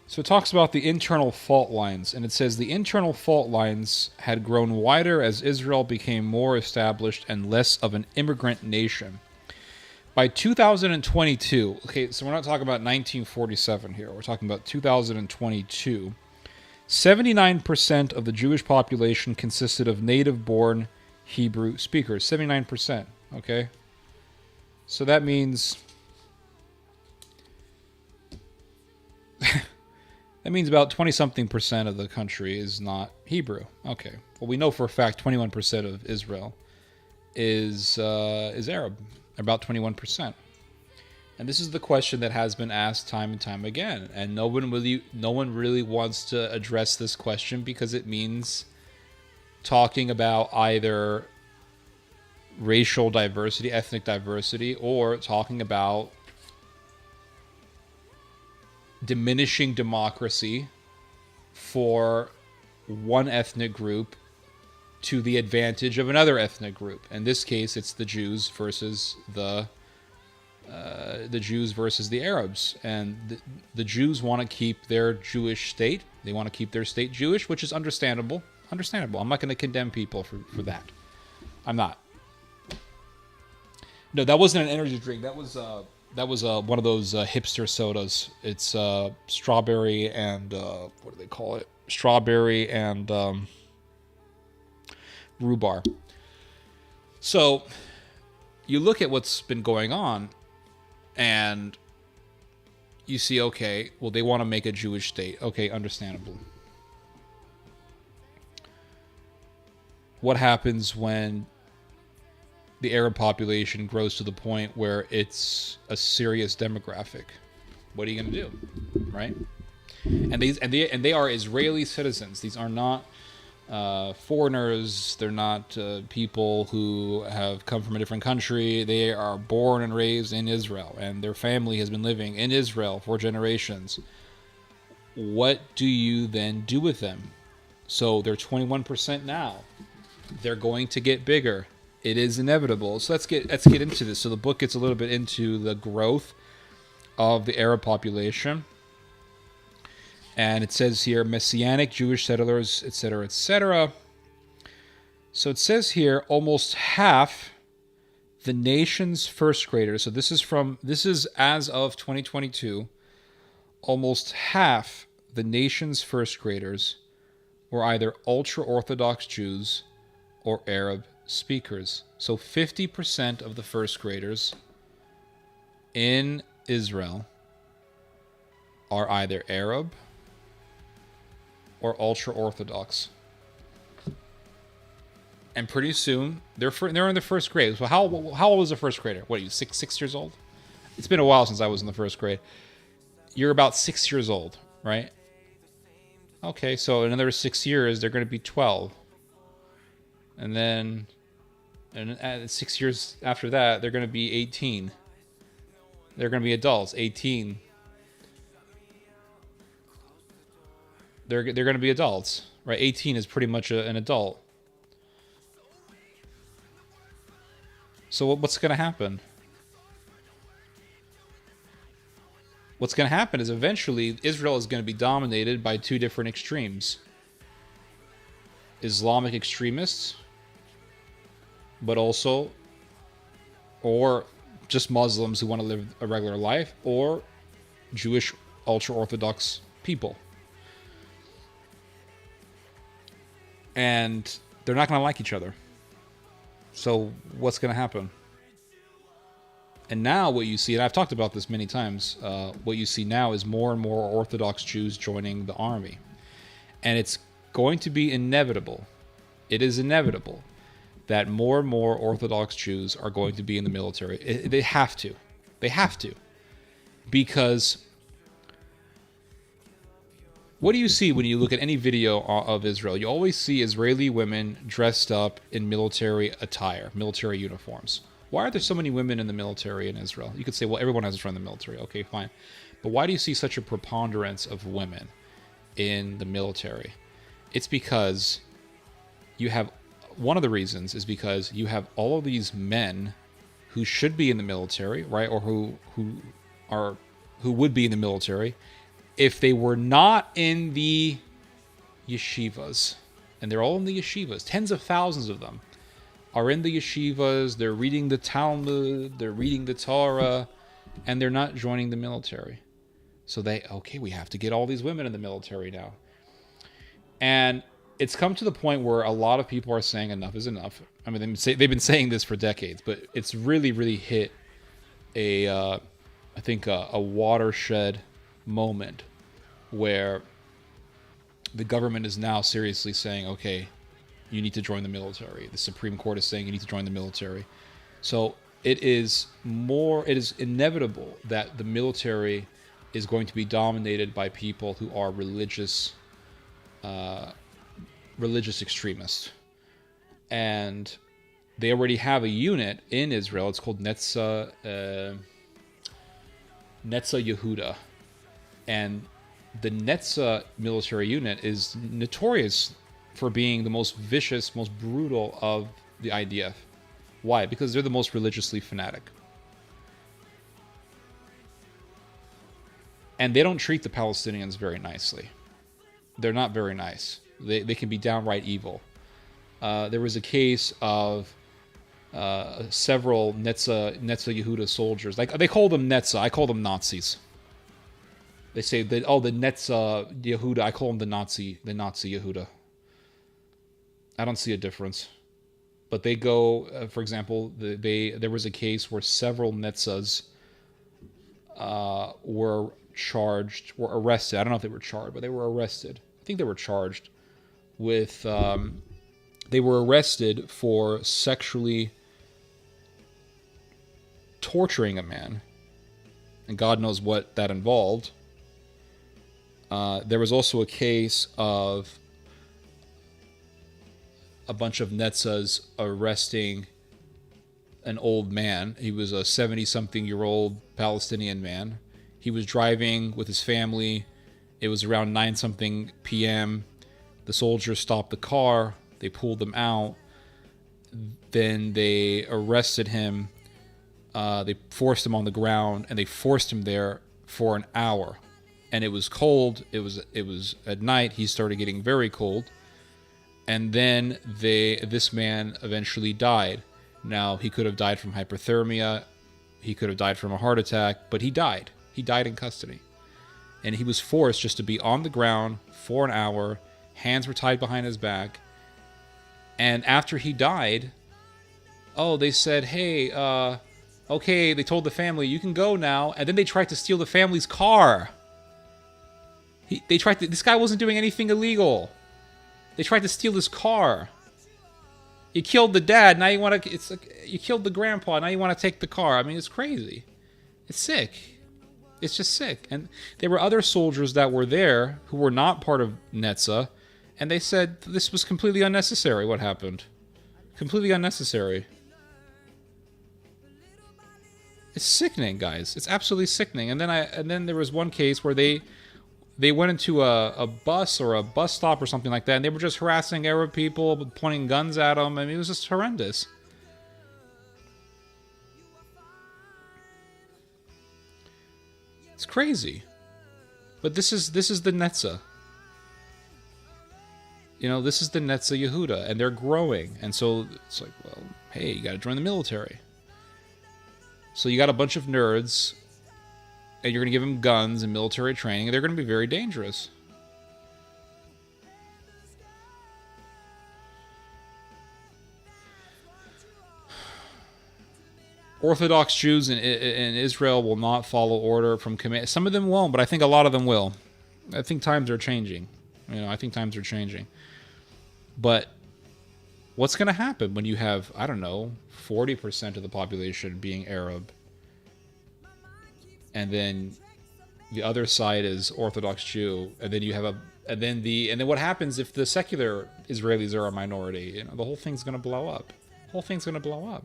So it talks about the internal fault lines, and it says the internal fault lines had grown wider as Israel became more established and less of an immigrant nation. By 2022, okay, so we're not talking about 1947 here, we're talking about 2022, 79% of the Jewish population consisted of native-born Hebrew speakers. 79%, okay? So that means about 20-something% of the country is not Hebrew. Okay. Well, we know for a fact 21% of Israel is Arab. About 21%. And this is the question that has been asked time and time again, and no one really wants to address this question because it means talking about either racial diversity, ethnic diversity, or talking about diminishing democracy for one ethnic group to the advantage of another ethnic group. In this case, it's the Jews versus the Arabs, and the Jews want to keep their Jewish state. They want to keep their state Jewish, which is understandable. Understandable. I'm not going to condemn people for that. I'm not. No, that wasn't an energy drink. That was one of those hipster sodas. It's strawberry and what do they call it? Strawberry and rhubarb. So you look at what's been going on, and you see, okay, well, they want to make a Jewish state. Okay, understandable. What happens when the Arab population grows to the point where it's a serious demographic? What are you going to do, right? And they are Israeli citizens. These are not foreigners. They're not people who have come from a different country. They are born and raised in Israel, and their family has been living in Israel for generations. What do you then do with them? So they're 21% now. They're going to get bigger. It is inevitable. So let's get into this. So the book gets a little bit into the growth of the Arab population. And it says here, Messianic Jewish settlers, etc., etc. So it says here, almost half the nation's first graders. So this is as of 2022. Almost half the nation's first graders were either ultra-Orthodox Jews or Arab speakers. So 50% of the first graders in Israel are either Arab or ultra-Orthodox. And pretty soon, they're in the first grade. So how old is a first grader? What are you, six years old? It's been a while since I was in the first grade. You're about 6 years old, right? Okay, so in another 6 years, they're going to be 12. And then 6 years after that, they're going to be 18. They're going to be adults, 18. They're going to be adults, right? 18 is pretty much an adult. So what's going to happen? What's going to happen is eventually Israel is going to be dominated by two different extremes. Islamic extremists, but also, or just Muslims who want to live a regular life, or Jewish ultra-Orthodox people. And they're not going to like each other. So what's going to happen? And now what you see, and I've talked about this many times, what you see now is more and more Orthodox Jews joining the army. And it's going to be inevitable. It is inevitable that more and more Orthodox Jews are going to be in the military. They have to. They have to. Because what do you see when you look at any video of Israel? You always see Israeli women dressed up in military attire, military uniforms. Why are there so many women in the military in Israel? You could say, well, everyone has a friend in the military. Okay, fine. But why do you see such a preponderance of women in the military? It's because you have, one of the reasons is because you have all of these men who should be in the military, right? Or who would be in the military, if they were not in the yeshivas, and they're all in the yeshivas, tens of thousands of them are in the yeshivas, they're reading the Talmud, they're reading the Torah, and they're not joining the military. So we have to get all these women in the military now. And it's come to the point where a lot of people are saying enough is enough. I mean, they've been saying this for decades, but it's really, really hit I think a watershed moment where the government is now seriously saying, okay, you need to join the military. The Supreme Court is saying you need to join the military. So it is inevitable that the military is going to be dominated by people who are religious extremists. And they already have a unit in Israel. It's called Netza Yehuda. And the Netza military unit is notorious for being the most vicious, most brutal of the IDF. Why? Because they're the most religiously fanatic. And they don't treat the Palestinians very nicely. They're not very nice. They can be downright evil. There was a case of several Netza Yehuda soldiers. Like, they call them Netza. I call them Nazis. They say that, oh, the Netza Yehuda. I call them the Nazi Yehuda. I don't see a difference. But they go, for example, there was a case where several Netzas were arrested. I don't know if they were charged, but they were arrested. I think they were charged with, they were arrested for sexually torturing a man. And God knows what that involved. There was also a case of a bunch of Netzas arresting an old man. He was a 70-something-year-old Palestinian man. He was driving with his family. It was around 9-something p.m. The soldiers stopped the car. They pulled him out. Then they arrested him. They forced him on the ground, and they forced him there for an hour. And it was cold. It was at night. He started getting very cold. And then this man eventually died. Now, he could have died from hypothermia. He could have died from a heart attack, but he died. He died in custody. And he was forced just to be on the ground for an hour. Hands were tied behind his back. And after he died, they said, hey, okay, they told the family, you can go now. And then they tried to steal the family's car. This guy wasn't doing anything illegal. They tried to steal his car. You killed the dad, now you want to... you killed the grandpa, now you want to take the car. I mean, it's crazy. It's sick. It's just sick. And there were other soldiers that were there who were not part of Netza, and they said this was completely unnecessary, what happened. Completely unnecessary. It's sickening, guys. It's absolutely sickening. And then there was one case where they went into a bus or a bus stop or something like that, and they were just harassing Arab people, pointing guns at them. I mean, it was just horrendous. It's crazy. But this is the Netza. You know, this is the Netza Yehuda, and they're growing. And so it's like, well, hey, you got to join the military. So you got a bunch of nerds, and you're going to give them guns and military training, and they're going to be very dangerous. Orthodox Jews in Israel will not follow order from command. Some of them won't, but I think a lot of them will. I think times are changing. I think times are changing. But what's going to happen when you have, 40% of the population being Arab, and then the other side is Orthodox Jew, and then you have and then what happens if the secular Israelis are a minority? The whole thing's going to blow up. The whole thing's going to blow up.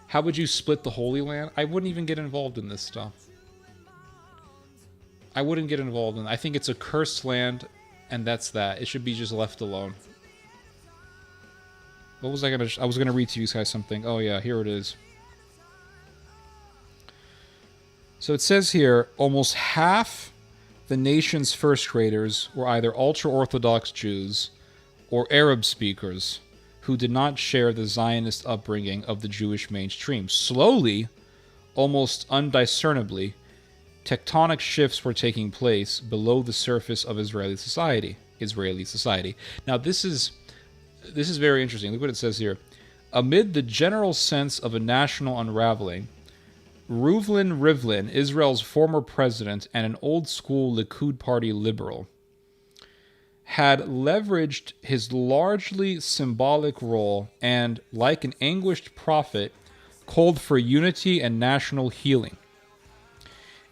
How would you split the Holy Land? I wouldn't even get involved in this stuff. I wouldn't get involved in it. I think it's a cursed land, and that's that. It should be just left alone. What was I was gonna read to you guys something. Oh yeah, here it is. So it says here, almost half the nation's first graders were either ultra-Orthodox Jews or Arab speakers who did not share the Zionist upbringing of the Jewish mainstream. Slowly, almost undiscernibly, tectonic shifts were taking place below the surface of Israeli society. Now, this is very interesting. Look what it says here. Amid the general sense of a national unraveling, Reuven Rivlin, Israel's former president and an old-school Likud party liberal, had leveraged his largely symbolic role and, like an anguished prophet, called for unity and national healing.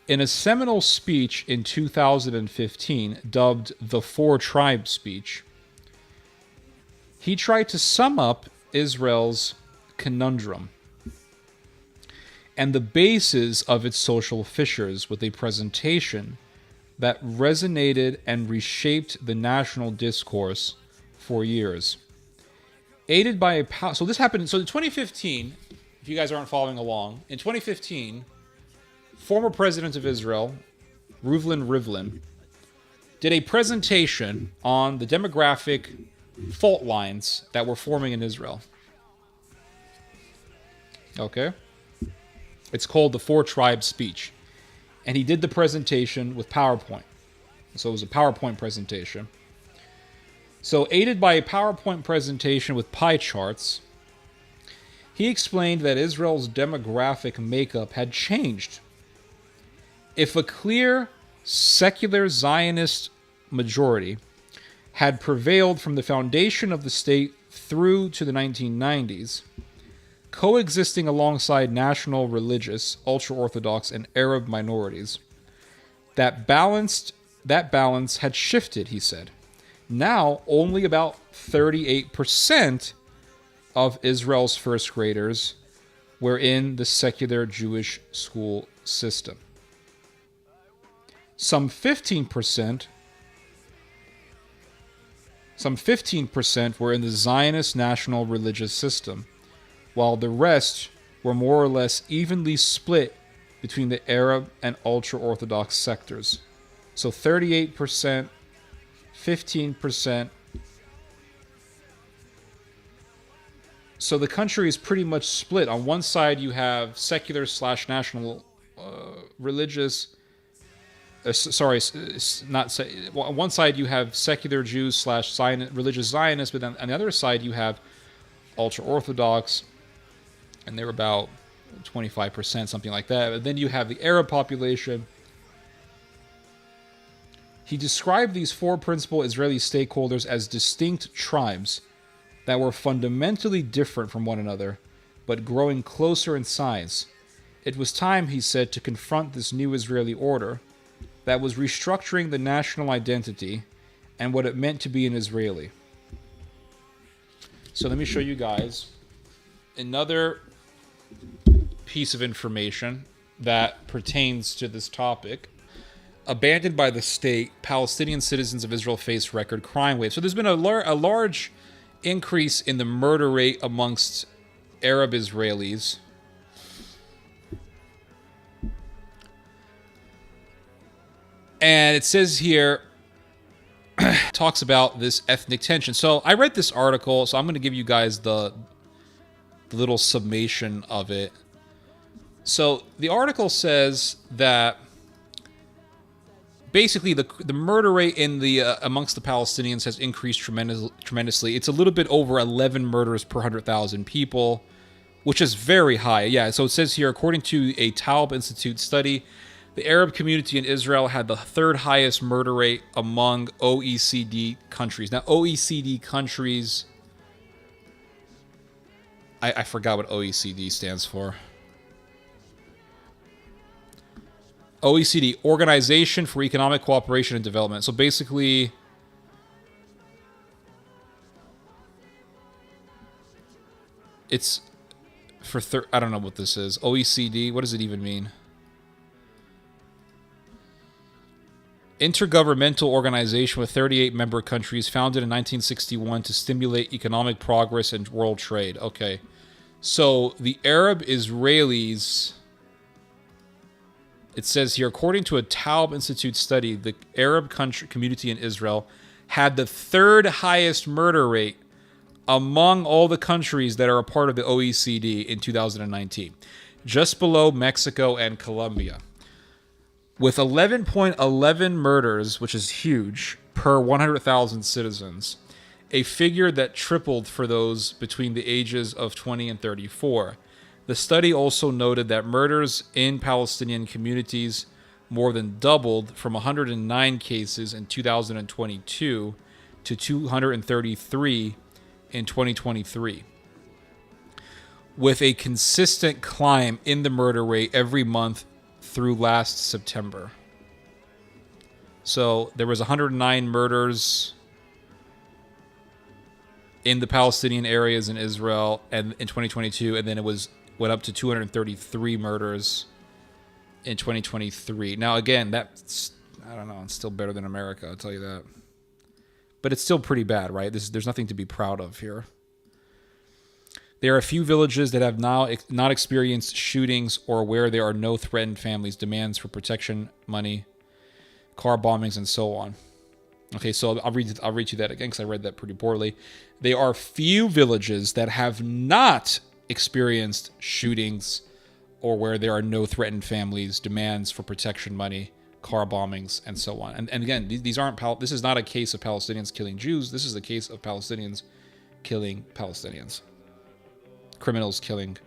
In a seminal speech in 2015, dubbed the Four Tribes speech, he tried to sum up Israel's conundrum and the bases of its social fissures with a presentation that resonated and reshaped the national discourse for years. Aided by a so this happened. So in 2015, if you guys aren't following along, in 2015, former president of Israel, Reuven Rivlin, did a presentation on the demographic fault lines that were forming in Israel. Okay? It's called the Four Tribes speech. And he did the presentation with PowerPoint. So it was a PowerPoint presentation. So aided by a PowerPoint presentation with pie charts, he explained that Israel's demographic makeup had changed. If a clear secular Zionist majority had prevailed from the foundation of the state through to the 1990s, coexisting alongside national religious, ultra-Orthodox, and Arab minorities, that balance had shifted, he said. Now, only about 38% of Israel's first graders were in the secular Jewish school system. Some 15% were in the Zionist national religious system, while the rest were more or less evenly split between the Arab and ultra-Orthodox sectors. So 38%, 15%. So the country is pretty much split. On one side you have secular / national religious. On one side you have secular Jews / religious Zionists, but then on the other side you have ultra-Orthodox, and they're about 25%, something like that. But then you have the Arab population. He described these four principal Israeli stakeholders as distinct tribes that were fundamentally different from one another, but growing closer in size. It was time, he said, to confront this new Israeli order that was restructuring the national identity and what it meant to be an Israeli. So let me show you guys another piece of information that pertains to this topic. Abandoned by the state, Palestinian citizens of Israel face record crime wave. So there's been a large increase in the murder rate amongst Arab Israelis. And it says here, talks about this ethnic tension. So I read this article, so I'm going to give you guys the little summation of it. So the article says that basically the murder rate in the amongst the Palestinians has increased tremendously. It's a little bit over 11 murders per 100,000 people, which is very high. Yeah, so it says here, according to a Taub Institute study, the Arab community in Israel had the third highest murder rate among OECD countries. Now, OECD countries, I forgot what OECD stands for. OECD, Organization for Economic Cooperation and Development. So basically, it's for I don't know what this is. OECD, what does it even mean? Intergovernmental organization with 38 member countries, founded in 1961 to stimulate economic progress and world trade. Okay. So the Arab Israelis It says here, according to a Taub Institute study, the Arab community in Israel had the third highest murder rate among all the countries that are a part of the OECD in 2019, just below Mexico and Colombia. With 11.11 murders, which is huge, per 100,000 citizens, a figure that tripled for those between the ages of 20 and 34. The study also noted that murders in Palestinian communities more than doubled from 109 cases in 2022 to 233 in 2023, with a consistent climb in the murder rate every month through last September. So there was 109 murders in the Palestinian areas in Israel and in 2022, and then it went up to 233 murders in 2023. Now again, that's, I don't know, it's still better than America, I'll tell you that. But it's still pretty bad, right? There's nothing to be proud of here. There are a few villages that have now not experienced shootings or where there are no threatened families, demands for protection, money, car bombings, and so on. Okay, so I'll read you that again because I read that pretty poorly. There are few villages that have not experienced shootings or where there are no threatened families, demands for protection, money, car bombings, and so on. And again, these aren't. This is not a case of Palestinians killing Jews. This is a case of Palestinians killing Palestinians. Criminals killing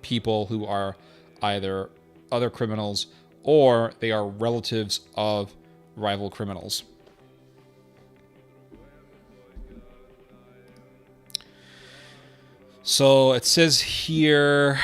people who are either other criminals or they are relatives of rival criminals. So it says here.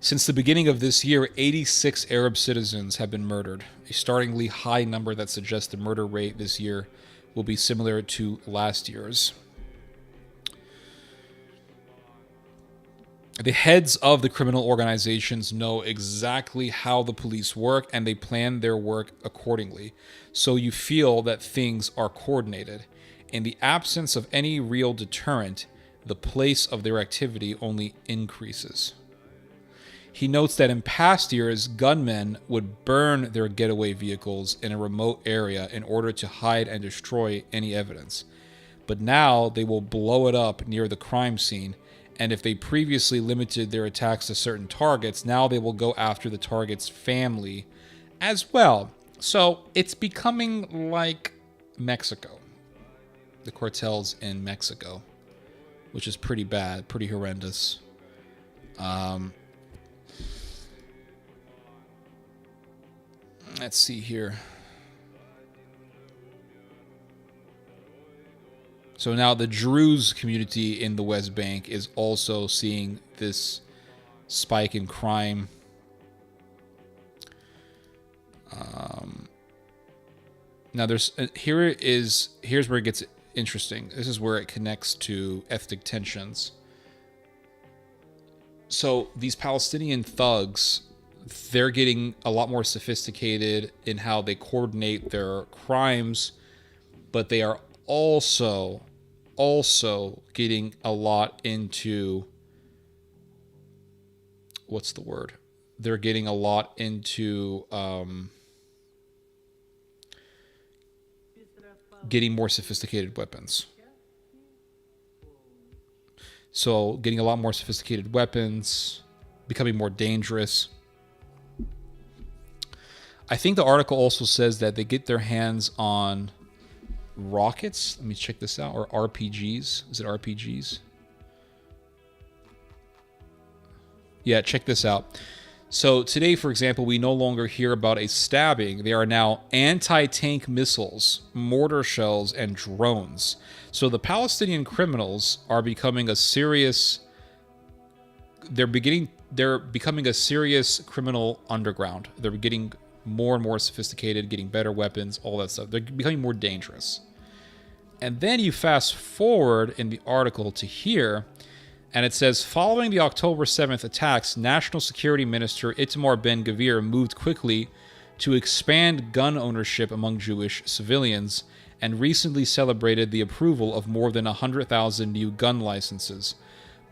Since the beginning of this year, 86 Arab citizens have been murdered, a startlingly high number that suggests the murder rate this year will be similar to last year's. The heads of the criminal organizations know exactly how the police work, and they plan their work accordingly. So you feel that things are coordinated. In the absence of any real deterrent, the pace of their activity only increases. He notes that in past years, gunmen would burn their getaway vehicles in a remote area in order to hide and destroy any evidence. But now they will blow it up near the crime scene, and if they previously limited their attacks to certain targets, now they will go after the target's family as well. So it's becoming like Mexico, the cartels in Mexico, which is pretty bad, pretty horrendous. Let's see here. So now the Druze community in the West Bank is also seeing this spike in crime. Now here's where it gets interesting. This is where it connects to ethnic tensions. So these Palestinian thugs, they're getting a lot more sophisticated in how they coordinate their crimes, but they are also getting a lot into, what's the word? They're getting a lot into getting more sophisticated weapons. So getting a lot more sophisticated weapons, becoming more dangerous. I think the article also says that they get their hands on rockets. Let me check this out. Or RPGs. Is it RPGs? Yeah, check this out. So today, for example, we no longer hear about a stabbing. They are now anti-tank missiles, mortar shells, and drones. So the Palestinian criminals are becoming a serious... They're becoming a serious criminal underground. They're getting more and more sophisticated, getting better weapons, all that stuff. They're becoming more dangerous. And then you fast forward in the article to here, and it says, following the October 7th attacks, National Security Minister Itamar Ben-Gvir moved quickly to expand gun ownership among Jewish civilians and recently celebrated the approval of more than 100,000 new gun licenses.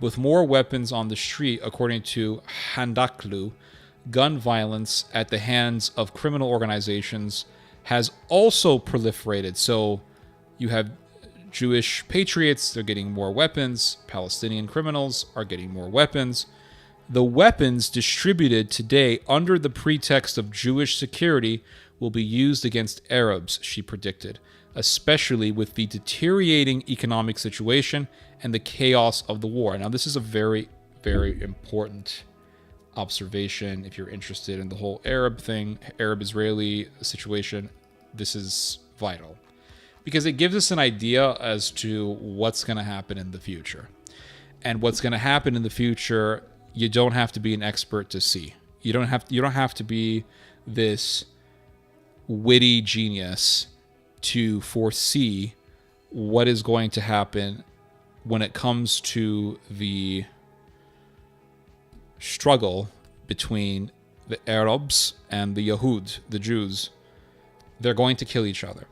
With more weapons on the street, according to Handaklu, gun violence at the hands of criminal organizations has also proliferated. So you have Jewish patriots, they're getting more weapons. Palestinian criminals are getting more weapons. The weapons distributed today under the pretext of Jewish security will be used against Arabs, she predicted, especially with the deteriorating economic situation and the chaos of the war. Now, this is a very, very important observation if you're interested in the whole Arab thing, Arab-Israeli situation. This is vital because it gives us an idea as to what's going to happen in the future. And what's going to happen in the future, you don't have to be an expert to see. You don't have to be this witty genius to foresee what is going to happen when it comes to the struggle between the Arabs and the Yahud, the Jews. They're going to kill each other.